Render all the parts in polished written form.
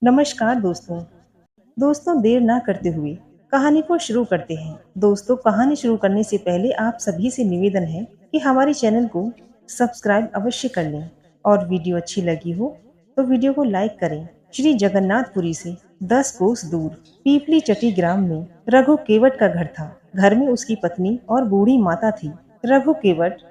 नमस्कार दोस्तों। देर ना करते हुए कहानी को शुरू करते हैं। दोस्तों, कहानी शुरू करने से पहले आप सभी से निवेदन है कि हमारे चैनल को सब्सक्राइब अवश्य कर लें और वीडियो अच्छी लगी हो तो वीडियो को लाइक करें। श्री जगन्नाथपुरी से 10 कोस दूर पीपली चटी ग्राम में रघु केवट का घर था। घर में उसकी पत्नी और बूढ़ी माता थी। रघु केवट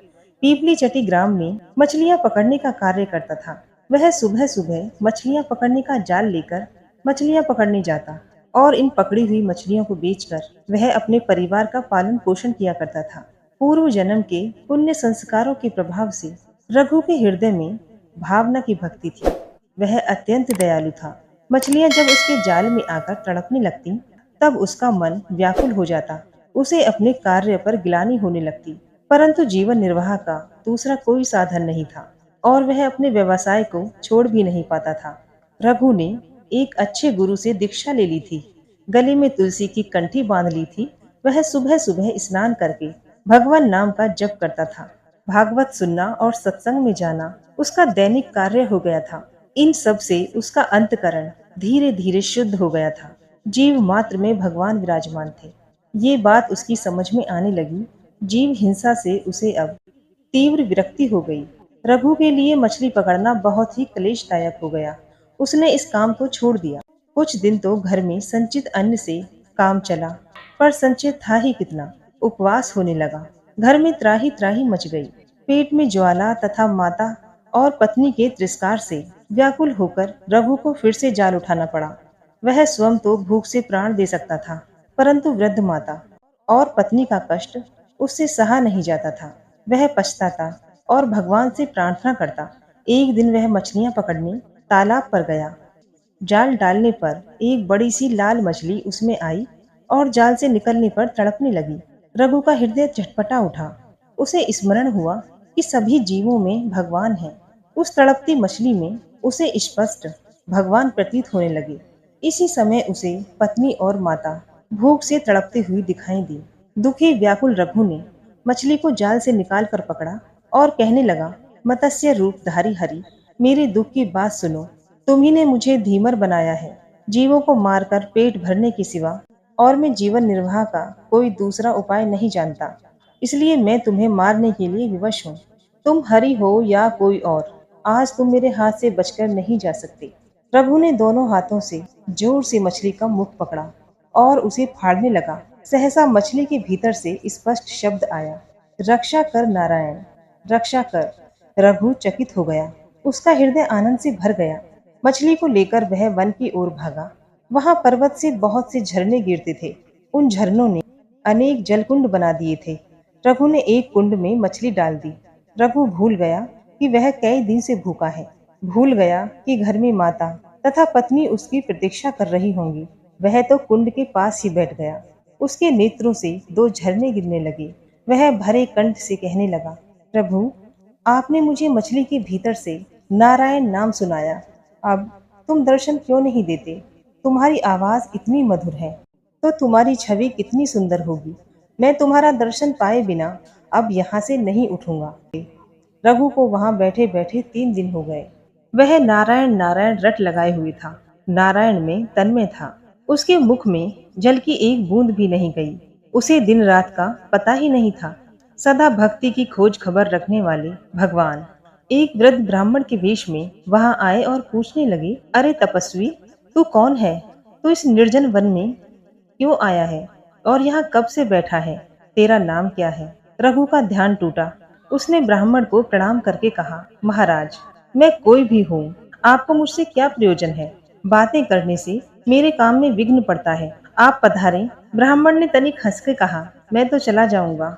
पीपली चटी ग्राम में मछलियां पकड़ने का कार्य करता था। वह सुबह सुबह मछलियां पकड़ने का जाल लेकर मछलियां पकड़ने जाता और इन पकड़ी हुई मछलियों को बेचकर वह अपने परिवार का पालन पोषण किया करता था। पूर्व जन्म के पुण्य संस्कारों के प्रभाव से रघु के हृदय में भावना की भक्ति थी। वह अत्यंत दयालु था। मछलियां जब उसके जाल में आकर तड़पने लगती तब उसका मन व्याकुल हो जाता। उसे अपने कार्य पर गिलानी होने लगती, परंतु जीवन निर्वाह का दूसरा कोई साधन नहीं था और वह अपने व्यवसाय को छोड़ भी नहीं पाता था। रघु ने एक अच्छे गुरु से दीक्षा ले ली थी। गले में तुलसी की कंठी बांध ली थी। वह सुबह सुबह स्नान करके भगवान नाम का जप करता था। भागवत सुनना और सत्संग में जाना उसका दैनिक कार्य हो गया था। इन सब से उसका अंतकरण धीरे धीरे शुद्ध हो गया था। जीव मात्र में भगवान विराजमान थे। ये बात उसकी समझ में आने लगी। जीव हिंसा से उसे अब तीव्र विरक्ति हो गई। रघु के लिए मछली पकड़ना बहुत ही क्लेशदायक हो गया। उसने इस काम को छोड़ दिया। कुछ दिन तो घर में संचित अन्न से काम चला, पर संचित था ही कितना। उपवास होने लगा। घर में त्राही त्राही मच गई। पेट में ज्वाला तथा माता और पत्नी के तिरस्कार से व्याकुल होकर रघु को फिर से जाल उठाना पड़ा। वह स्वयं तो भूख से प्राण दे सकता था, परंतु वृद्ध माता और पत्नी का कष्ट उससे सहा नहीं जाता था। वह पछताता और भगवान से प्रार्थना करता। एक दिन वह मछलियां पकड़ने तालाब पर गया। जाल डालने पर एक बड़ी सी लाल मछली उसमें आई और जाल से निकलने पर तड़पने लगी। रघु का हृदय झटपटा उठा। उसे स्मरण हुआ कि सभी जीवों में भगवान है। उस तड़पती मछली में उसे स्पष्ट भगवान प्रतीत होने लगे। इसी समय उसे पत्नी और माता भूख से तड़पती हुई दिखाई दी। दुखी व्याकुल रघु ने मछली को जाल से निकाल कर पकड़ा और कहने लगा, मत्स्य रूपधारी हरि, मेरे दुख की बात सुनो। तुम्ही ने मुझे धीमर बनाया है। जीवों को मारकर पेट भरने के सिवा और मैं जीवन निर्वाह का कोई दूसरा उपाय नहीं जानता। इसलिए मैं तुम्हें मारने के लिए विवश हूँ। तुम हरि हो या कोई और, आज तुम मेरे हाथ से बचकर नहीं जा सकते। रघु ने दोनों हाथों से जोर से मछली का मुख पकड़ा और उसे फाड़ने लगा। सहसा मछली के भीतर से स्पष्ट शब्द आया, रक्षा कर नारायण, रक्षा कर। रघु चकित हो गया। उसका हृदय आनंद से भर गया। मछली को लेकर वह वन की ओर भागा। वहां पर्वत से बहुत से झरने गिरते थे। उन झरनों ने अनेक जलकुंड बना दिए थे। रघु ने एक कुंड में मछली डाल दी। रघु भूल गया कि वह कई दिन से भूखा है। भूल गया कि घर में माता तथा पत्नी उसकी प्रतीक्षा कर रही होंगी। वह तो कुंड के पास ही बैठ गया। उसके नेत्रों से दो झरने गिरने लगे। वह भरे कंठ से कहने लगा, प्रभु, आपने मुझे मछली के भीतर से नारायण नाम सुनाया। अब तुम दर्शन क्यों नहीं देते? तुम्हारी आवाज इतनी मधुर है तो तुम्हारी छवि कितनी सुंदर होगी। मैं तुम्हारा दर्शन पाए बिना अब यहाँ से नहीं उठूंगा। रघु को वहां बैठे बैठे 3 दिन हो गए। वह नारायण नारायण रट लगाए हुए था। नारायण में तन्मय था। उसके मुख में जल की एक बूंद भी नहीं गई। उसे दिन रात का पता ही नहीं था। सदा भक्ति की खोज खबर रखने वाले भगवान एक वृद्ध ब्राह्मण के वेश में वहां आए और पूछने लगे, अरे तपस्वी, तू कौन है? तू इस निर्जन वन में क्यों आया है और यहाँ कब से बैठा है? तेरा नाम क्या है? रघु का ध्यान टूटा। उसने ब्राह्मण को प्रणाम करके कहा, महाराज, मैं कोई भी हूँ, आपको मुझसे क्या प्रयोजन है? बातें करने से मेरे काम में विघ्न पड़ता है। आप पधारें। ब्राह्मण ने तनिक हंस के कहा, मैं तो चला जाऊंगा,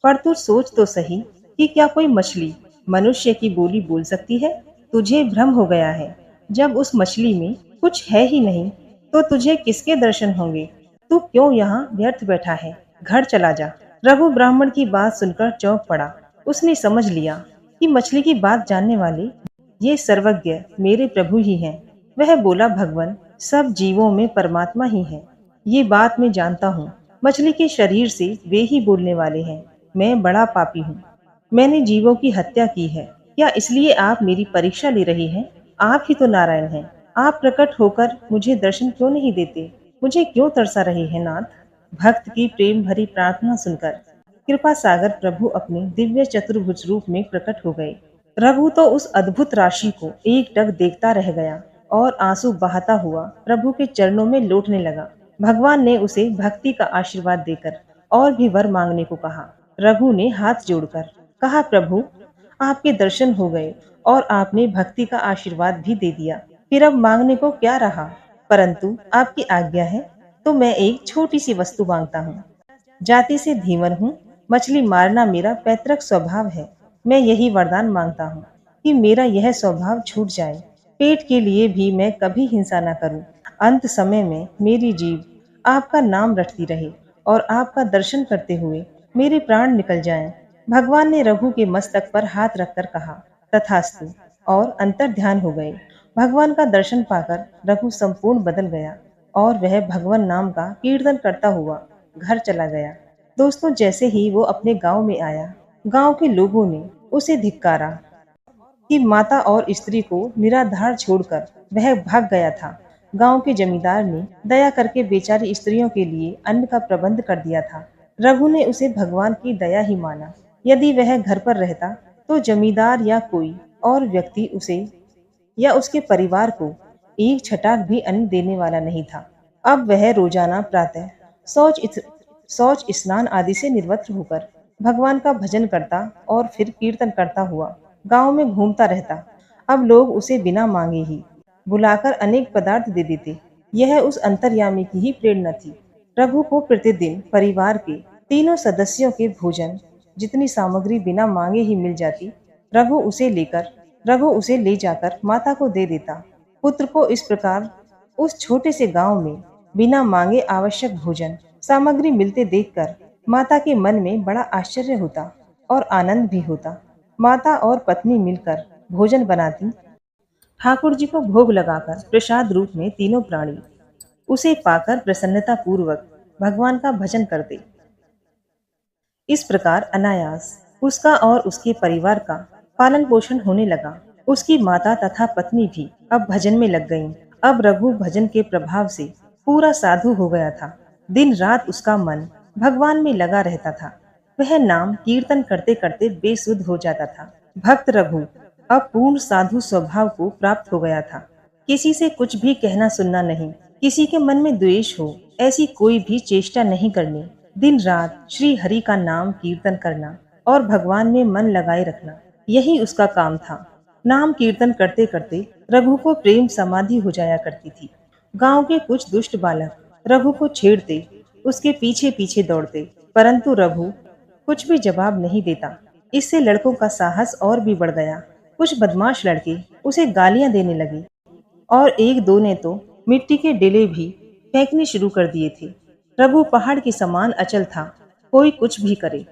पर तू सोच तो सही कि क्या कोई मछली मनुष्य की बोली बोल सकती है? तुझे भ्रम हो गया है। जब उस मछली में कुछ है ही नहीं तो तुझे किसके दर्शन होंगे? तू क्यों यहाँ व्यर्थ बैठा है? घर चला जा। रघु ब्राह्मण की बात सुनकर चौंक पड़ा। उसने समझ लिया कि मछली की बात जानने वाले ये सर्वज्ञ मेरे प्रभु ही हैं। वह बोला, भगवान, सब जीवों में परमात्मा ही है। ये बात मैं जानता हूँ। मछली के शरीर से वे ही बोलने वाले हैं। मैं बड़ा पापी हूँ। मैंने जीवों की हत्या की है। क्या इसलिए आप मेरी परीक्षा ले रहे हैं? आप ही तो नारायण हैं। आप प्रकट होकर मुझे दर्शन क्यों नहीं देते? मुझे क्यों तरसा रहे हैं नाथ? भक्त की प्रेम भरी प्रार्थना सुनकर कृपा सागर प्रभु अपने दिव्य चतुर्भुज रूप में प्रकट हो गए। रघु तो उस अद्भुत राशि को एकटक देखता रह गया और आंसू बहाता हुआ प्रभु के चरणों में लौटने लगा। भगवान ने उसे भक्ति का आशीर्वाद देकर और भी वर मांगने को कहा। रघु ने हाथ जोड़कर कहा, प्रभु आपके दर्शन हो गए और आपने भक्ति का आशीर्वाद भी दे दिया। फिर अब मांगने को क्या रहा? परंतु आपकी आज्ञा है तो मैं एक छोटी सी वस्तु मांगता हूँ। जाति से धीवर हूँ, मछली मारना मेरा पैतृक स्वभाव है। मैं यही वरदान मांगता हूँ कि मेरा यह स्वभाव छूट जाए। पेट के लिए भी मैं कभी हिंसा न करूँ। अंत समय में मेरी जीभ आपका नाम रटती रहे और आपका दर्शन करते हुए मेरे प्राण निकल जाएं। भगवान ने रघु के मस्तक पर हाथ रखकर कहा, तथास्तु, और अंतर ध्यान हो गए। भगवान का दर्शन पाकर रघु संपूर्ण बदल गया और वह भगवान नाम का कीर्तन करता हुआ घर चला गया। दोस्तों, जैसे ही वो अपने गांव में आया, गांव के लोगों ने उसे धिक्कारा कि माता और स्त्री को निराधार छोड़कर वह भाग गया था। गांव के जमींदार ने दया करके बेचारी स्त्रियों के लिए अन्न का प्रबंध कर दिया था। रघु ने उसे भगवान की दया ही माना। यदि वह घर पर रहता तो जमींदार या कोई और व्यक्ति उसे या उसके परिवार को एक छटाक भी अन्न देने वाला नहीं था। अब वह रोजाना प्रातः शौच स्नान आदि से निर्वस्त्र होकर भगवान का भजन करता और फिर कीर्तन करता हुआ गांव में घूमता रहता। अब लोग उसे बिना मांगे ही बुलाकर अनेक पदार्थ दे देते। यह उस अंतर्यामी की ही प्रेरणा थी। रघु को प्रतिदिन परिवार के तीनों सदस्यों के भोजन जितनी सामग्री बिना मांगे ही मिल जाती, रघु उसे ले जाकर माता को दे देता। पुत्र को इस प्रकार उस छोटे से गांव में बिना मांगे आवश्यक भोजन सामग्री मिलते देखकर माता के मन में बड़ा आश्चर्य होता और आनंद भी होता। माता और पत्नी मिलकर भोजन बनाती। ठाकुर जी को भोग लगाकर प्रसाद रूप में तीनों प्राणी उसे पाकर प्रसन्नता पूर्वक भगवान का भजन करते। इस प्रकार अनायास उसका और उसके परिवार का पालन पोषण होने लगा। उसकी माता तथा पत्नी भी अब भजन में लग गईं। अब रघु भजन के प्रभाव से पूरा साधु हो गया था। दिन रात उसका मन भगवान में लगा रहता था। वह नाम कीर्तन करते करते बेसुध हो जाता था। भक्त रघु अब पूर्ण साधु स्वभाव को प्राप्त हो गया था। किसी से कुछ भी कहना सुनना नहीं, किसी के मन में द्वेष हो ऐसी कोई भी चेष्टा नहीं करनी। दिन रात श्री हरि का नाम कीर्तन करना और भगवान में मन लगाए रखना, यही उसका काम था। नाम कीर्तन करते करते रघु को प्रेम समाधि हो जाया करती थी। गांव के कुछ दुष्ट बालक रघु को छेड़ते, उसके पीछे पीछे दौड़ते, परंतु रघु कुछ भी जवाब नहीं देता। इससे लड़कों का साहस और भी बढ़ गया। कुछ बदमाश लड़के उसे गालियां देने लगे और एक दो ने तो मिट्टी के डेले भी फेंकने शुरू कर दिए थे। रघु पहाड़ के समान अचल था, कोई कुछ भी करे।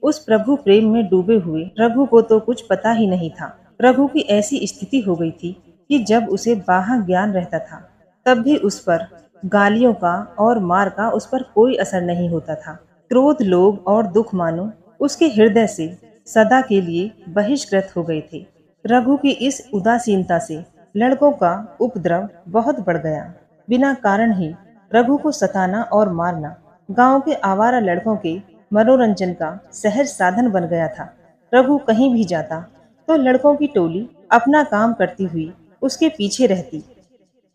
उस प्रभु प्रेम में डूबे हुए रघु को तो कुछ पता ही नहीं था। रघु की ऐसी स्थिति हो गई थी कि जब उसे बाह्य ज्ञान रहता था तब भी उस पर गालियों का और मार का उस पर कोई असर नहीं होता था। क्रोध, लोभ और दुख मानो उसके हृदय से सदा के लिए बहिष्कृत हो गए थे। रघु की इस उदासीनता से लड़कों का उपद्रव बहुत बढ़ गया। बिना कारण ही रघु को सताना और मारना गांव के आवारा लड़कों के मनोरंजन का सहज साधन बन गया था। रघु कहीं भी जाता तो लड़कों की टोली अपना काम करती हुई उसके पीछे रहती।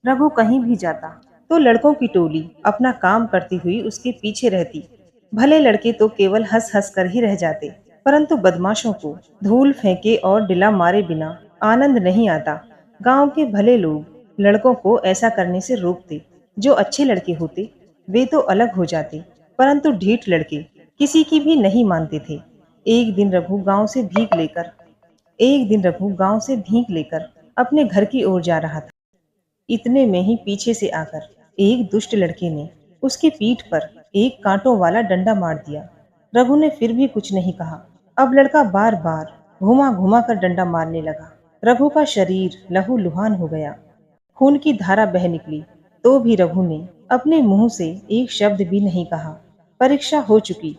रघु कहीं भी जाता तो लड़कों की टोली अपना काम करती हुई उसके पीछे रहती। भले लड़के तो केवल हंस हंस कर ही रह जाते, परंतु बदमाशों को धूल फेंके और डिला मारे बिना आनंद नहीं आता। गांव के भले लोग लड़कों को ऐसा करने से रोकते। जो अच्छे लड़के होते वे तो अलग हो जाते, परंतु ढीठ लड़के किसी की भी नहीं मानते थे। एक दिन रघु गांव से भीख लेकर अपने घर की ओर जा रहा था। इतने में ही पीछे से आकर एक दुष्ट लड़के ने उसकी पीठ पर एक कांटों वाला डंडा मार दिया। रघु ने फिर भी कुछ नहीं कहा। अब लड़का बार बार घुमा घुमा कर डंडा मारने लगा। रघु का शरीर लहू लुहान हो गया, खून की धारा बह निकली, तो भी रघु ने अपने मुंह से एक शब्द भी नहीं कहा। परीक्षा हो चुकी।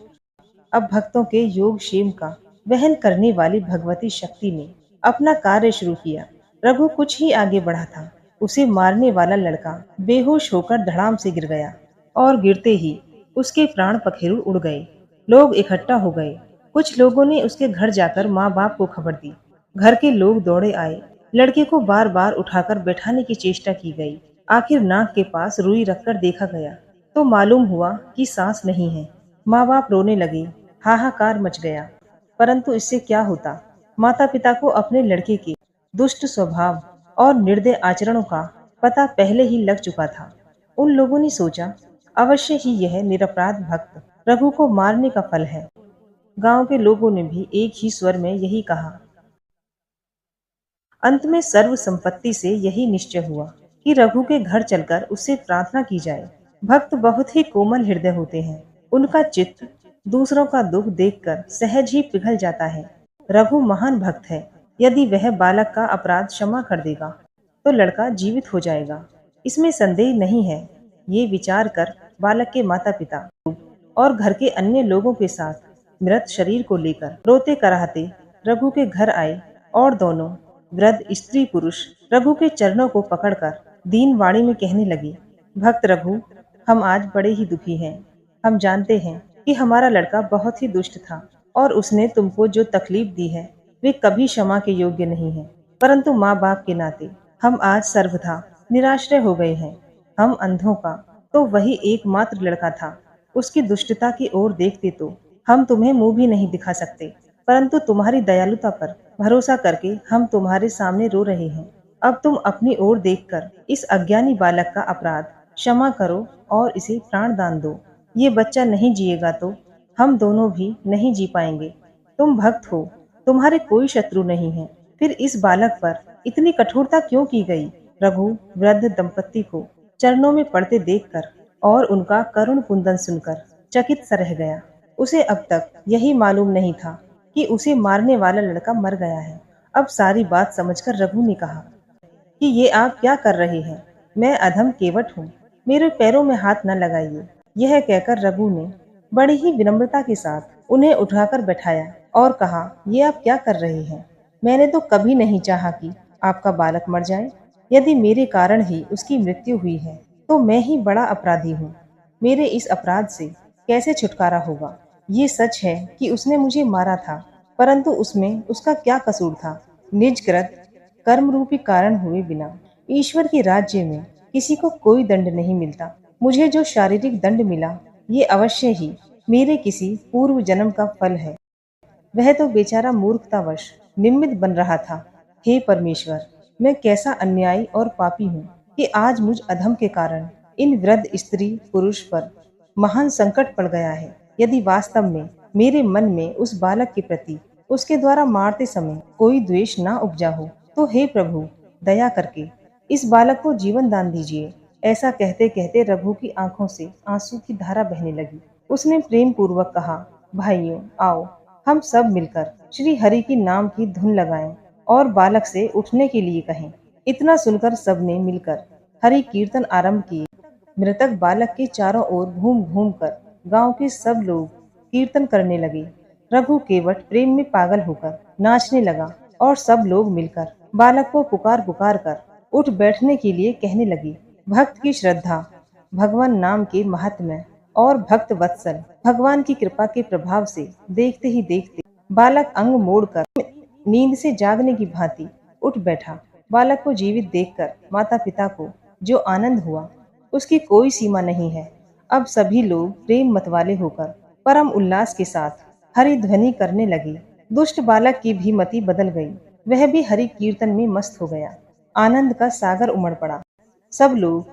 अब भक्तों के योग क्षेम का वहन करने वाली भगवती शक्ति ने अपना कार्य शुरू किया। रघु कुछ ही आगे बढ़ा था, उसे मारने वाला लड़का बेहोश होकर धड़ाम से गिर गया और गिरते ही उसके प्राण पखेरु उड़ गए। लोग इकट्ठा हो गए। कुछ लोगों ने उसके घर जाकर माँ बाप को खबर दी। घर के लोग दौड़े आए। लड़के को बार बार उठाकर बैठाने की चेष्टा की गई। आखिर नाक के पास रुई रखकर देखा गया तो मालूम हुआ कि सांस नहीं है। माँ बाप रोने लगे। हाहाकार मच गया। परंतु इससे क्या होता? माता पिता को अपने लड़के के दुष्ट स्वभाव और निर्दय आचरणों का पता पहले ही लग चुका था। उन लोगों ने सोचा, अवश्य ही यह निरपराध भक्त रघु को मारने का फल है। गांव के लोगों ने भी एक ही स्वर में यही कहा। अंत में सर्व संपत्ति से यही निश्चय हुआ कि रघु के घर चलकर उससे प्रार्थना की जाए। भक्त बहुत ही कोमल हृदय होते हैं। उनका चित्त दूसरों का दुख देखकर सहज ही पिघल जाता है। रघु महान भक्त है। यदि वह बालक का अपराध क्षमा कर देगा तो लड़का जीवित हो जाएगा, इसमें संदेह नहीं है। ये विचार कर बालक के माता पिता और घर के अन्य लोगों के साथ मृत शरीर को लेकर रोते कराहते रघु के घर आए और दोनों वृद्ध स्त्री पुरुष रघु के चरणों को पकड़कर दीन वाणी में कहने लगे, भक्त रघु, हम आज बड़े ही दुखी हैं। हम जानते हैं कि हमारा लड़का बहुत ही दुष्ट था और उसने तुमको जो तकलीफ दी है वे कभी क्षमा के योग्य नहीं है। परंतु माँ बाप के नाते हम आज सर्वथा निराश्रय हो गए हैं। हम अंधों का तो वही एकमात्र लड़का था। उसकी दुष्टता की ओर देखते तो हम तुम्हें मुंह भी नहीं दिखा सकते, परंतु तुम्हारी दयालुता पर भरोसा करके हम तुम्हारे सामने रो रहे हैं। अब तुम अपनी ओर देखकर इस अज्ञानी बालक का अपराध क्षमा करो और इसे प्राण दान दो। ये बच्चा नहीं जिएगा तो हम दोनों भी नहीं जी पाएंगे। तुम भक्त हो, तुम्हारे कोई शत्रु नहीं है, फिर इस बालक पर इतनी कठोरता क्यों की गई? रघु वृद्ध दंपत्ति को चरणों में पड़ते देखकर और उनका करुण कुंदन सुनकर चकित सा रह गया। उसे अब तक यही मालूम नहीं था कि उसे मारने वाला लड़का मर गया है। अब सारी बात समझकर रघु ने कहा कि ये आप क्या कर रहे हैं? मैं अधम केवट हूँ, मेरे पैरों में हाथ न लगाइए। यह कहकर रघु ने बड़ी ही विनम्रता के साथ उन्हें उठाकर बैठाया और कहा, ये आप क्या कर रहे हैं? मैंने तो कभी नहीं चाहा कि आपका बालक मर जाए। यदि मेरे कारण ही उसकी मृत्यु हुई है तो मैं ही बड़ा अपराधी हूँ। मेरे इस अपराध से कैसे छुटकारा होगा? ये सच है कि उसने मुझे मारा था, परंतु उसमें उसका क्या कसूर था? निजकृत कर्म रूपी कारण हुए बिना ईश्वर के राज्य में किसी को कोई दंड नहीं मिलता। मुझे जो शारीरिक दंड मिला ये अवश्य ही मेरे किसी पूर्व जन्म का फल है। वह तो बेचारा मूर्खतावश निमित्त बन रहा था। हे परमेश्वर, मैं कैसा अन्यायी और पापी हूँ कि आज मुझ अधम के कारण इन वृद्ध स्त्री पुरुष पर महान संकट पड़ गया है। यदि वास्तव में मेरे मन में उस बालक के प्रति उसके द्वारा मारते समय कोई द्वेष ना उपजा हो तो हे प्रभु, दया करके इस बालक को जीवन दान दीजिए। ऐसा कहते कहते रघु की आंखों से आंसू की धारा बहने लगी। उसने प्रेम पूर्वक कहा, भाइयों आओ, हम सब मिलकर श्री हरि की नाम की धुन लगाएं और बालक से उठने के लिए कहें। इतना सुनकर सबने मिलकर हरि कीर्तन आरंभ किए। मृतक बालक के चारों ओर घूम घूम कर गांव के सब लोग कीर्तन करने लगे। रघु केवट प्रेम में पागल होकर नाचने लगा और सब लोग मिलकर बालक को पुकार पुकार कर उठ बैठने के लिए कहने लगे। भक्त की श्रद्धा, भगवान नाम के महात्म्य और भक्त वत्सल भगवान की कृपा के प्रभाव से देखते ही देखते बालक अंग मोड़कर नींद से जागने की भांति उठ बैठा। बालक को जीवित देखकर माता पिता को जो आनंद हुआ उसकी कोई सीमा नहीं है। अब सभी लोग प्रेम मतवाले होकर परम उल्लास के साथ हरि ध्वनि करने लगे। दुष्ट बालक की भी मति बदल गई। वह भी हरि कीर्तन में मस्त हो गया। आनंद का सागर उमड़ पड़ा। सब लोग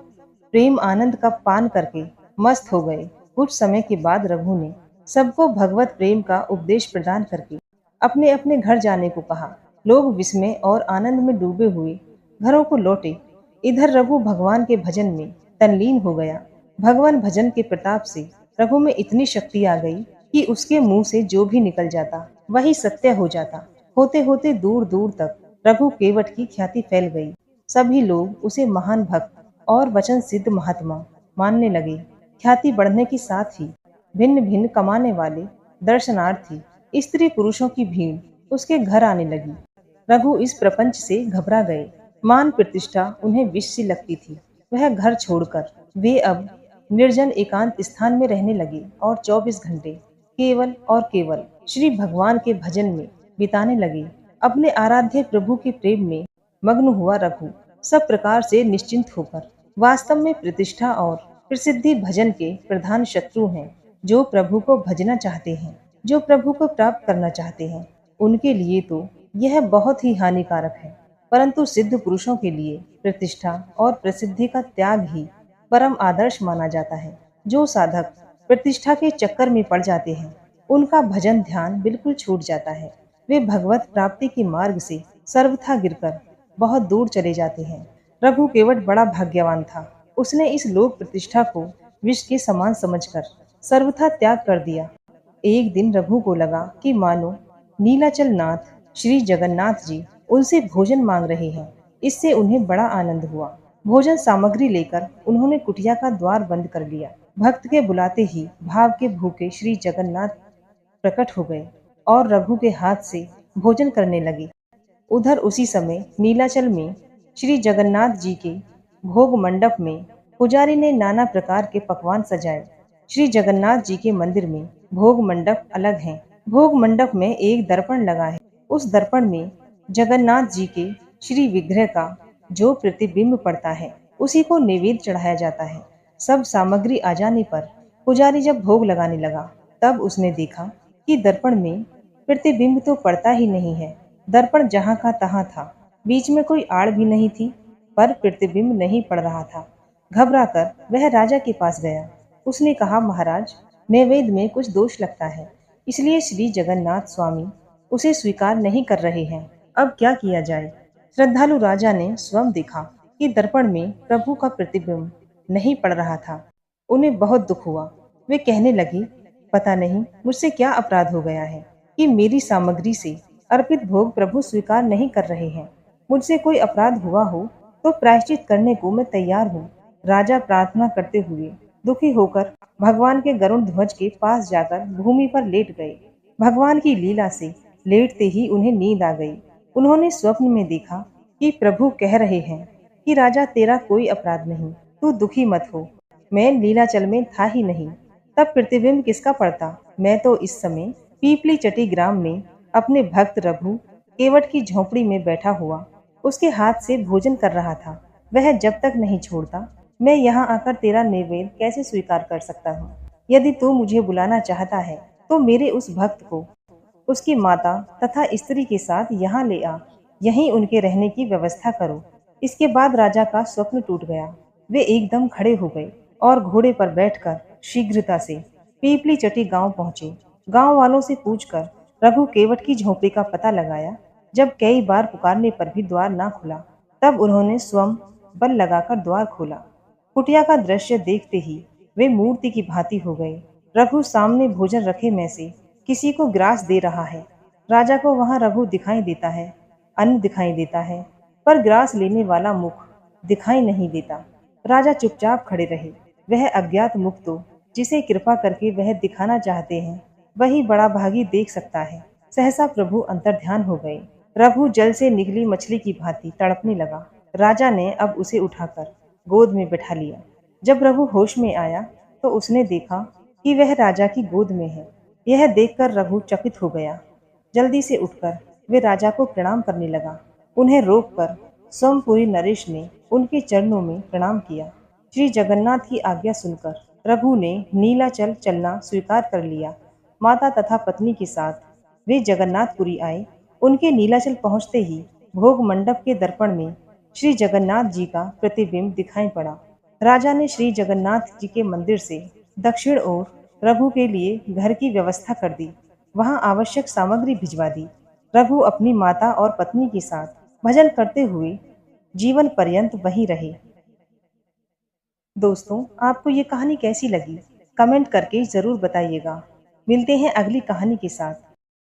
प्रेम आनंद का पान करके मस्त हो गए। कुछ समय के बाद रघु ने सबको भगवत प्रेम का उपदेश प्रदान करके अपने अपने घर जाने को कहा। लोग विस्मय और आनंद में डूबे हुए घरों को लौटे। इधर रघु भगवान के भजन में तल्लीन हो गया। भगवान भजन के प्रताप से रघु में इतनी शक्ति आ गई कि उसके मुंह से जो भी निकल जाता वही सत्य हो जाता। होते होते दूर दूर तक रघु केवट की ख्याति फैल गई। सभी लोग उसे महान भक्त और वचन सिद्ध महात्मा मानने लगे। ख्याति बढ़ने के साथ ही भिन्न भिन्न कमाने वाले दर्शनार्थी स्त्री पुरुषों की भीड़ उसके घर आने लगी। रघु इस प्रपंच से घबरा गए। मान प्रतिष्ठा उन्हें विष सी लगती थी। वह घर छोड़कर वे अब निर्जन एकांत स्थान में रहने लगे और 24 घंटे केवल और केवल श्री भगवान के भजन में बिताने लगे। अपने आराध्य प्रभु के प्रेम में मग्न हुआ रघु सब प्रकार से निश्चिंत होकर। वास्तव में प्रतिष्ठा और प्रसिद्धि भजन के प्रधान शत्रु हैं। जो प्रभु को भजना चाहते हैं, जो प्रभु को प्राप्त करना चाहते हैं, उनके लिए तो यह बहुत ही हानिकारक है। परंतु सिद्ध पुरुषों के लिए प्रतिष्ठा और प्रसिद्धि का त्याग ही परम आदर्श माना जाता है। जो साधक प्रतिष्ठा के चक्कर में पड़ जाते हैं, उनका भजन ध्यान बिल्कुल छूट जाता है। वे भगवत प्राप्ति के मार्ग से सर्वथा गिरकर बहुत दूर चले जाते हैं। रघु केवट बड़ा भाग्यवान था। उसने इस लोक प्रतिष्ठा को विष के समान समझकर सर्वथा त्याग कर दिया। एक दिन रघु को लगा कि मानो नीलाचल नाथ श्री जगन्नाथ जी उनसे भोजन मांग रहे हैं। इससे उन्हें बड़ा आनंद हुआ। भोजन सामग्री लेकर उन्होंने कुटिया का द्वार बंद कर लिया। भक्त के बुलाते ही भाव के भूखे श्री जगन्नाथ प्रकट हो गए और रघु के हाथ से भोजन करने लगे। उधर उसी समय नीलाचल में श्री जगन्नाथ जी के भोग मंडप में पुजारी ने नाना प्रकार के पकवान सजाए। श्री जगन्नाथ जी के मंदिर में भोग मंडप अलग है। भोग मंडप में एक दर्पण लगा है। उस दर्पण में जगन्नाथ जी के श्री विग्रह का जो प्रतिबिंब पड़ता है, उसी को नैवेद्य चढ़ाया जाता है। सब सामग्री आ जाने पर पुजारी जब भोग लगाने लगा, तब उसने देखा कि दर्पण में प्रतिबिंब तो पड़ता ही नहीं है। दर्पण जहाँ का तहाँ था, बीच में कोई आड़ भी नहीं थी, पर प्रतिबिंब नहीं पड़ रहा था। घबराकर वह राजा के पास गया। उसने कहा, महाराज, नैवेद्य में कुछ दोष लगता है, इसलिए श्री जगन्नाथ स्वामी उसे स्वीकार नहीं कर रहे हैं। अब क्या किया जाए? श्रद्धालु राजा ने स्वयं देखा कि दर्पण में प्रभु का प्रतिबिंब नहीं पड़ रहा था। उन्हें बहुत दुख हुआ। वे कहने लगे, पता नहीं मुझसे क्या अपराध हो गया है कि मेरी सामग्री से अर्पित भोग प्रभु स्वीकार नहीं कर रहे हैं। मुझसे कोई अपराध हुआ हो तो प्रायश्चित करने को मैं तैयार हूँ। राजा प्रार्थना करते हुए दुखी होकर भगवान के गरुड़ ध्वज के पास जाकर भूमि पर लेट गए। भगवान की लीला से लेटते ही उन्हें नींद आ गई। उन्होंने स्वप्न में देखा कि प्रभु कह रहे हैं कि राजा, तेरा कोई अपराध नहीं, तू दुखी मत हो। मैं लीलाचल में था ही नहीं, तब प्रतिबिंब किसका पड़ता? मैं तो इस समय पीपली चटी ग्राम में अपने भक्त रघु केवट की झोंपड़ी में बैठा हुआ उसके हाथ से भोजन कर रहा था। वह जब तक नहीं छोड़ता, मैं यहाँ आकर तेरा नैवेद्य कैसे स्वीकार कर सकता हूँ? यदि तू मुझे बुलाना चाहता है तो मेरे उस भक्त को उसकी माता तथा स्त्री के साथ यहाँ ले आ। यहीं उनके रहने की व्यवस्था करो। इसके बाद राजा का स्वप्न टूट गया। वे एकदम खड़े हो गए और घोड़े पर बैठकर शीघ्रता से पीपली चटी गांव पहुंचे। गांव वालों से पूछकर रघु केवट की झोपड़ी का पता लगाया। जब कई बार पुकारने पर भी द्वार ना खुला, तब उन्होंने स्वयं बल लगाकर द्वार खोला। कुटिया का दृश्य देखते ही वे मूर्ति की भांति हो गए। रघु सामने भोजन रखे में से किसी को ग्रास दे रहा है। राजा को वहां रघु दिखाई देता है, अन्न दिखाई देता है, पर ग्रास लेने वाला मुख दिखाई नहीं देता। राजा चुपचाप खड़े रहे। वह अज्ञात मुख तो जिसे कृपा करके वह दिखाना चाहते हैं, वही बड़ा भागी देख सकता है। सहसा प्रभु अंतर्ध्यान हो गए। रघु जल से निकली मछली की भांति तड़पने लगा। राजा ने अब उसे उठाकर गोद में बैठा लिया। जब रघु होश में आया तो उसने देखा कि वह राजा की गोद में है। यह देखकर रघु चकित हो गया। जल्दी से उठकर वे राजा को प्रणाम करने लगा। उन्हें रोककर सोमपुरी नरेश ने उनके चरणों में प्रणाम किया। श्री जगन्नाथ की आज्ञा सुनकर रघु ने नीलाचल चलना स्वीकार कर लिया। माता तथा पत्नी के साथ वे जगन्नाथपुरी आए। उनके नीलाचल पहुंचते ही भोग मंडप के दर्पण में श्री जगन्नाथ जी का प्रतिबिंब दिखाई पड़ा। राजा ने श्री जगन्नाथ जी के मंदिर से दक्षिण ओर रघु के लिए घर की व्यवस्था कर दी। वहां आवश्यक सामग्री भिजवा दी। रघु अपनी माता और पत्नी के साथ भजन करते हुए जीवन पर्यंत वहीं रहे। दोस्तों, आपको ये कहानी कैसी लगी? कमेंट करके जरूर बताइएगा। मिलते हैं अगली कहानी के साथ।